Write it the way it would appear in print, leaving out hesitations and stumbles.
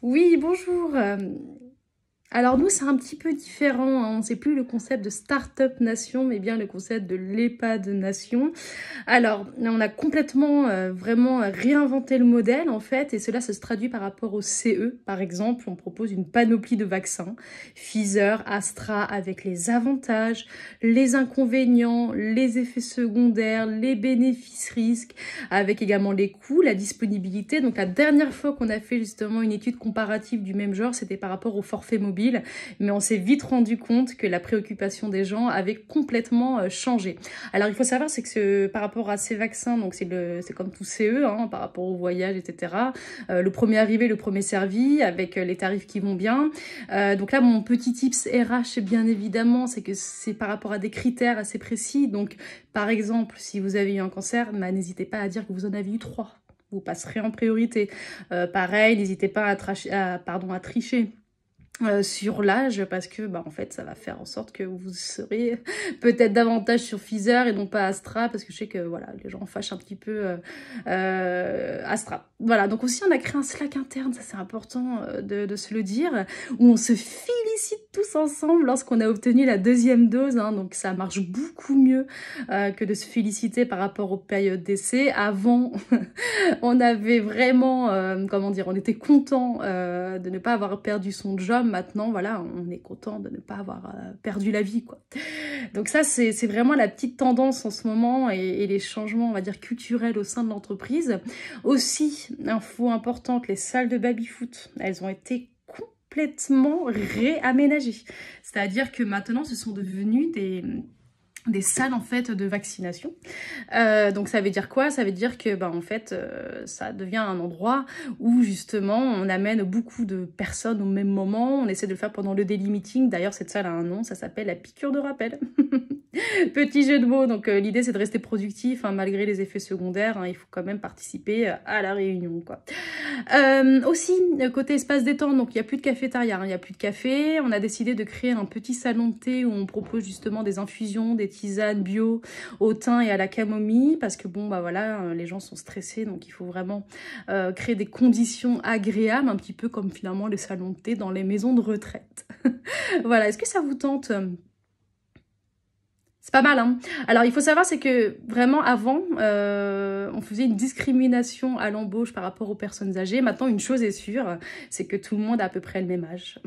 Oui, bonjour. Alors nous, c'est un petit peu différent, hein. C'est plus le concept de Start-up Nation, mais bien le concept de l'EHPAD Nation. Alors, on a complètement, vraiment réinventé le modèle, en fait, et cela se traduit par rapport au CE. Par exemple, on propose une panoplie de vaccins, Pfizer, Astra, avec les avantages, les inconvénients, les effets secondaires, les bénéfices-risques, avec également les coûts, la disponibilité. Donc la dernière fois qu'on a fait justement une étude comparative du même genre, c'était par rapport au forfait mobile, mais on s'est vite rendu compte que la préoccupation des gens avait complètement changé. Alors il faut savoir, c'est que par rapport à ces vaccins, donc c'est comme tout CE, hein, par rapport au voyage, etc. Le premier arrivé, le premier servi, avec les tarifs qui vont bien. Donc là, mon petit tips RH, bien évidemment, c'est que c'est par rapport à des critères assez précis. Donc par exemple, si vous avez eu un cancer, bah, n'hésitez pas à dire que vous en avez eu 3. Vous passerez en priorité. Pareil, n'hésitez pas à tricher sur l'âge, parce que bah en fait ça va faire en sorte que vous serez peut-être davantage sur Pfizer et non pas Astra, parce que je sais que voilà, les gens fâchent un petit peu Astra. Voilà, donc aussi on a créé un Slack interne, ça c'est important de se le dire, où on se félicite tous ensemble lorsqu'on a obtenu la deuxième dose, hein. Donc ça marche beaucoup mieux que de se féliciter par rapport aux périodes d'essai. Avant, on avait vraiment, comment dire, on était content de ne pas avoir perdu son job. Maintenant, voilà, on est content de ne pas avoir perdu la vie, quoi. Donc ça, c'est vraiment la petite tendance en ce moment et les changements, on va dire, culturels au sein de l'entreprise. Aussi, info importante, les salles de baby-foot, elles ont été complètement réaménagées. C'est-à-dire que maintenant, ce sont devenus des salles en fait de vaccination. Donc ça veut dire quoi? Ça veut dire que en fait ça devient un endroit où justement on amène beaucoup de personnes au même moment. On essaie de le faire pendant le daily meeting. D'ailleurs cette salle a un nom, ça s'appelle la piqûre de rappel. Petit jeu de mots. Donc l'idée c'est de rester productif, hein, malgré les effets secondaires, hein, il faut quand même participer à la réunion, quoi. Aussi, côté espace détente, donc il n'y a plus de cafétéria, hein, il n'y a plus de café. On a décidé de créer un petit salon de thé où on propose justement des infusions, des tisanes bio au thym et à la camomille, parce que bon, bah voilà, les gens sont stressés, donc il faut vraiment créer des conditions agréables, un petit peu comme finalement les salons de thé dans les maisons de retraite. Voilà, est-ce que ça vous tente? C'est pas mal, hein. Alors, il faut savoir, c'est que vraiment, avant, on faisait une discrimination à l'embauche par rapport aux personnes âgées. Maintenant, une chose est sûre, c'est que tout le monde a à peu près le même âge.